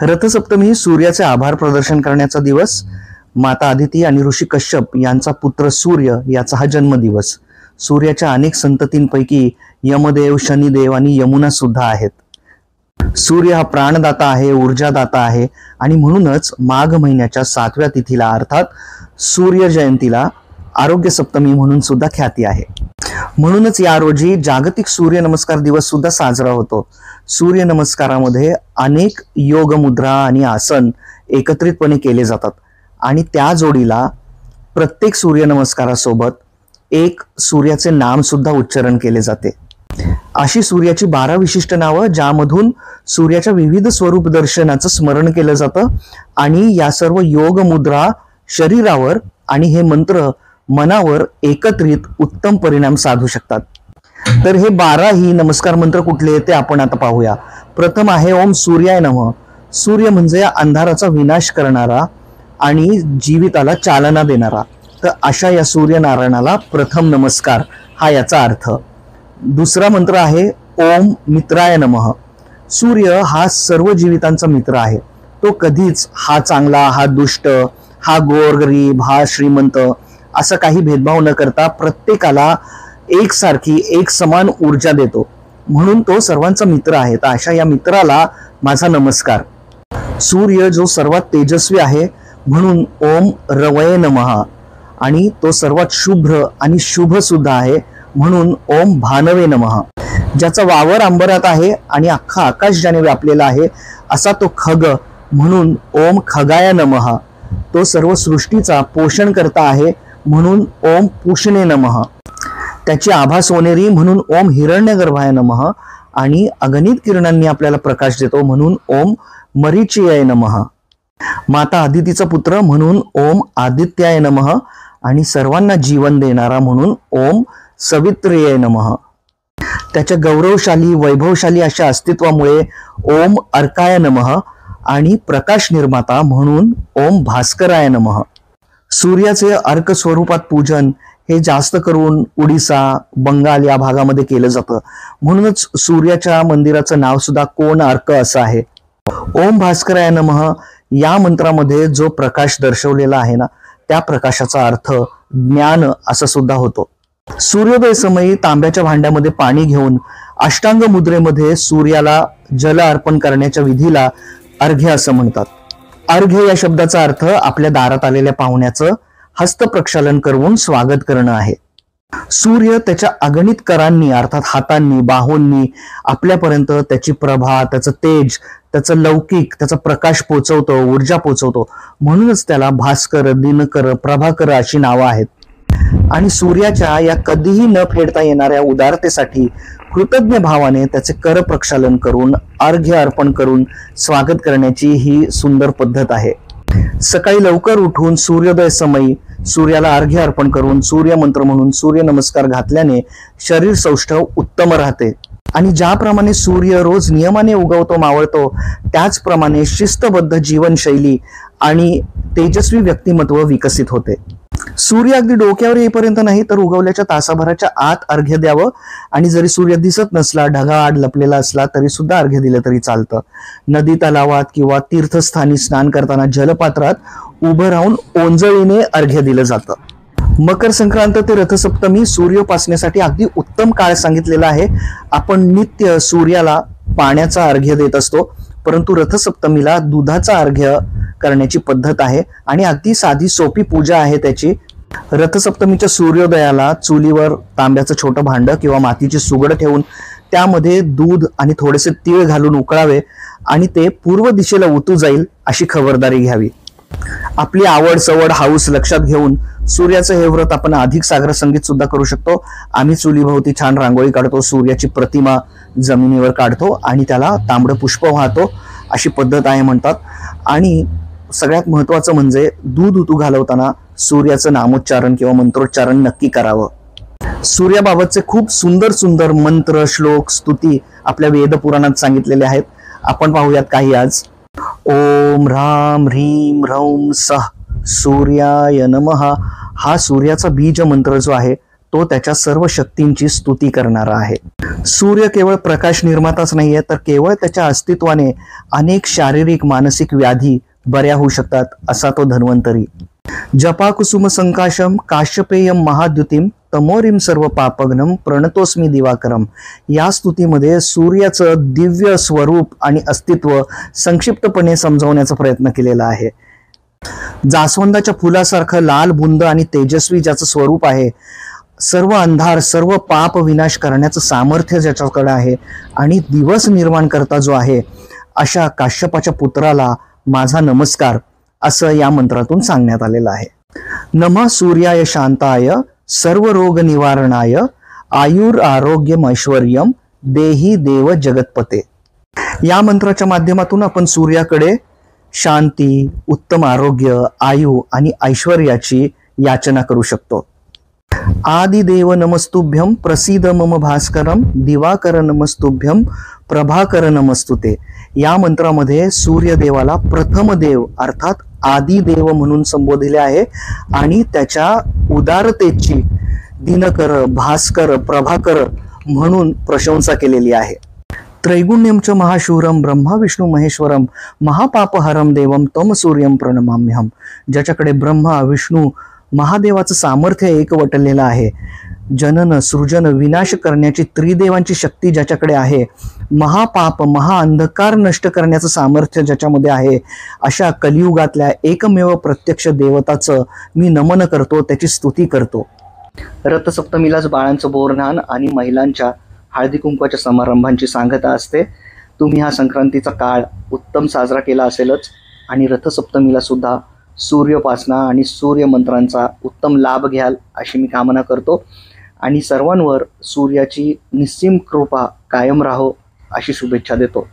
रथसप्तमी सूर्याचे आभार प्रदर्शन करण्याचा दिवस, माता आदिती आणि ऋषी कश्यप यांचा पुत्र सूर्य याचा हा जन्मदिवस। सूर्याच्या अनेक संततींपैकी यमदेव, शनिदेव आणि यमुना सुद्धा आहेत। सूर्य हा प्राणदाता आहे, ऊर्जादाता आहे आणि म्हणूनच माघ महिन्याच्या 7व्या तिथीला अर्थात सूर्य जयंतीला आरोग्य सप्तमी म्हणून सुद्धा ख्याती आहे। म्हणूनच या रोजी जागतिक सूर्य नमस्कार दिवस सुद्धा साजरा होतो। सूर्य नमस्कारामध्ये अनेक योग मुद्रा आणि आसन एकत्रितपणे केले जातात आणि त्या जोडीला प्रत्येक सूर्य नमस्कारासोबत एक सूर्याचे नाम सुद्धा उच्चारण केले जाते। अशी सूर्याची 12 विशिष्ट नावं ज्यामधून सूर्याच्या विविध स्वरूप दर्शनाचं स्मरण केलं जातं आणि या सर्व योग मुद्रा शरीरावर आणि हे मंत्र मनावर एकत्रित उत्तम परिणाम साधू शकतात। तर हे 12 ही नमस्कार मंत्र कुठले ते आपण आता पाहूया। प्रथम आहे ओम सूर्याय नमः। सूर्य म्हणजे अंधाराचा विनाश करणारा आणि जीविताला चालना देणारा, तर अशा या सूर्यनारायणाला प्रथम नमस्कार हा याचा अर्थ। दुसरा मंत्र आहे ओम मित्राय नमः। सूर्य हा सर्व जीवितांचा मित्र आहे। तो कधीच हा चांगला, हा दुष्ट, हा गोरगरीब, हा श्रीमंत असं काही भेदभाव न करता प्रत्येकाला एकसारखी एक समान ऊर्जा देतो, म्हणून तो सर्वांचा मित्र आहे। तर अशा या मित्राला माझा नमस्कार। सूर्य जो सर्वात तेजस्वी आहे म्हणून ओम रवये नमः आणि तो सर्वात शुभ्र आणि शुभ सुद्धा आहे म्हणून ओम भानवे नमः। ज्याचा वावर अंबरात आहे आणि अख्खा आकाश ज्याने व्यापलेला आहे असा तो खग म्हणून ओम खगाय नमः। तो सर्व सृष्टीचा पोषण करता आहे म्हणून ओम पुष्णे नमः। त्याची आभा सोनेरी म्हणून ओम हिरण्यगर्भाय नमः आणि अगणित किरणांनी आपल्याला प्रकाश देतो म्हणून ओम मरीचियाय नमः। माता आदितीचा पुत्र म्हणून ओम आदित्याय नमः आणि सर्वांना जीवन देणारा म्हणून ओम सवित्र्याय नमः। त्याच्या गौरवशाली वैभवशाली अशा अस्तित्वामुळे ओम अर्काय नमः आणि प्रकाश निर्माता म्हणून ओम भास्कराय नमः। सूर्याचे अर्क स्वरूपात पूजन हे जास्त करून उडीसा, बंगाल या भागामध्ये केलं जातं, म्हणूनच सूर्याच्या मंदिराचं नाव सुद्धा कोण अर्क असं आहे। ओम भास्कराय नमः या मंत्रामध्ये जो प्रकाश दर्शवलेला आहे ना, त्या प्रकाशाचा अर्थ ज्ञान असं सुद्धा होतो। सूर्योदय समयी तांब्याच्या भांड्यामध्ये पाणी घेऊन अष्टांग मुद्रेमध्ये सूर्याला जल अर्पण करण्याच्या विधीला अर्घ्य असं म्हणतात। अर्घ्य या शब्दाचा अर्थ आपल्या दारात आलेल्या पाहुण्याचं हस्तप्रक्षालन करून स्वागत करणं आहे। सूर्य त्याच्या अगणित करांनी अर्थात हातांनी, बाहूंनी आपल्यापर्यंत त्याची प्रभा, त्याचं तेज, त्याचं लौकिक, त्याचा प्रकाश पोचवतो, ऊर्जा पोचवतो, म्हणूनच त्याला भास्कर, दिनकर, प्रभाकर अशी नावं आहेत। आणि सूर्याच्या या कधीही न फेडता येणाऱ्या उदारतेसाठी कृतज्ञ भावाने त्याचे कर प्रक्षालन करून अर्घ्य अर्पण करून स्वागत करण्याची ही सुंदर पद्धत आहे। सकाळी लवकर उठून सूर्योदय समयी सूर्याला अर्घ्य अर्पण करून सूर्यमंत्र म्हणून सूर्य नमस्कार घातल्याने शरीर सौष्ठव उत्तम राहते आणि ज्याप्रमाणे सूर्य रोज नियमाने उगवतो, मावळतो, त्याचप्रमाणे शिस्तबद्ध जीवनशैली आणि तेजस्वी व्यक्तिमत्व विकसित होते। सूर्य अगदी डोक्यावर येईपर्यंत नाही तर उगवल्याच्या तासाभराच्या आत अर्घ्य द्यावं आणि जरी सूर्य दिसत नसला, ढगाआड लपलेला असला तरी सुद्धा अर्घ्य दिलं तरी चालतं। नदी, तलावात किंवा तीर्थस्थानी स्नान करताना जलपात्रात उभं राहून ओंजळीने अर्घ्य दिलं जातं। मकर संक्रांत ते रथसप्तमी सूर्योपासनेसाठी अगदी उत्तम काळ सांगितलेला आहे। आपण नित्य सूर्याला पाण्याचा अर्घ्य देत असतो, परंतु रथसप्तमीला दुधाचा अर्घ्य करण्याची पद्धत आहे आणि अगदी साधी सोपी पूजा आहे त्याची। रथसप्तमीच्या सूर्योदयाला चुलीवर तांब्याचं छोटं भांड किंवा मातीची सुगड ठेवून त्यामध्ये दूध आणि थोडेसे तीळ घालून उकळावे आणि ते पूर्व दिशेला उतू जाईल अशी खबरदारी घ्यावी। आपली आवड, सवड, हाऊस लक्षात घेऊन सूर्याचं हे व्रत आपण अधिक सागर संगीत सुद्धा करू शकतो। आम्ही चुलीभोवती छान रांगोळी काढतो, सूर्याची प्रतिमा जमिनीवर काढतो आणि त्याला तांबडं पुष्प वाहतो अशी पद्धत आहे म्हणतात। आणि सगळ्यात महत्वाचं म्हणजे दूध उतू घालवताना सूर्याचं नामोच्चारण किंवा मंत्रोच्चारण नक्की करावं। सूर्याबाबतचे खूप सुंदर सुंदर मंत्र, श्लोक, स्तुती आपल्या वेद पुराणात सांगितलेले आहेत। आपण पाहूयात काही आज। ओम ह्राम ह्रीम ह्रौम सः सूर्याय नमः हा सूर्याचा बीज मंत्र जो आहे तो त्याच्या सर्व शक्तींची स्तुती करणारा आहे. सूर्य केवळ प्रकाश निर्माताच नाहीये, तर केवळ त्याच्या अस्तित्वाने अनेक शारीरिक मानसिक व्याधी बऱ्या होऊ शकतात, असा तो धन्वंतरी. जपा कुसुम संकाशम काश्यपेयम महाद्युतीम तमोरिम सर्व पापग्नम प्रणतोस्मी दिवाकरम. या स्तुतीमध्ये सूर्याचं दिव्य स्वरूप आणि अस्तित्व संक्षिप्तपणे समजावण्याचा प्रयत्न केलेला आहे. जास्वंदाच्या फुलासारखं लाल बुंद आणि तेजस्वी ज्याचं स्वरूप आहे, सर्व अंधार सर्व पाप विनाश करण्याचं सामर्थ्य ज्याच्याकडे आहे आणि दिवस निर्माण करता जो आहे, अशा काश्यपाच्या पुत्राला माझा नमस्कार, असं या मंत्रातून सांगण्यात आलेलं आहे. नमः सूर्याय शांताय सर्व रोग निवारणाय आयुर आरोग्यम ऐश्वर्यम देही देव जगतपते. या मंत्राच्या माध्यमातून आपण सूर्याकडे शांती, उत्तम आरोग्य, आयु आणि ऐश्वर्याची याचना करू शकतो. आदिदेव नमस्तुभ्यम प्रसीद मम भास्करम दिवाकर नमस्तुभ्यम प्रभाकर नमस्तुते. या मंत्रामध्ये सूर्यदेवाला प्रथम देव अर्थात आदिदेव म्हणून संबोधिले आहे आणि त्याच्या उदारतेची दिनकर, भास्कर, प्रभाकर म्हणून प्रशंसा केलेली आहे. त्रैगुण्यमच महाशूरम ब्रह्मा विष्णू महेश्वरम महापापहरम देवम तम सूर्यम प्रणमाम्यहम. ज्याच्याकडे ब्रह्मा विष्णू महादेवाचं सामर्थ्य एकवटलेलं आहे, जनन सृजन विनाश करण्याची त्रिदेवांची शक्ती ज्याच्याकडे आहे, महापाप महाअंधकार नष्ट करण्याचं सामर्थ्य ज्याच्यामध्ये आहे, अशा कलियुगातल्या एकमेव प्रत्यक्ष देवताचं मी नमन करतो, त्याची स्तुती करतो. रथसप्तमीलाच बाळांचं बोरनान आणि महिलांच्या हळदी कुंकवाच्या समारंभांची सांगता असते. तुम्ही हा संक्रांतीचा काळ उत्तम साजरा केला असेलच आणि रथसप्तमीला सुद्धा सूर्योपासना आणि सूर्यमंत्रांचा उत्तम लाभ घ्याल अशी मी कामना करतो आणि सर्वांवर सूर्याची निस्सीम कृपा कायम राहो अशी शुभेच्छा देतो.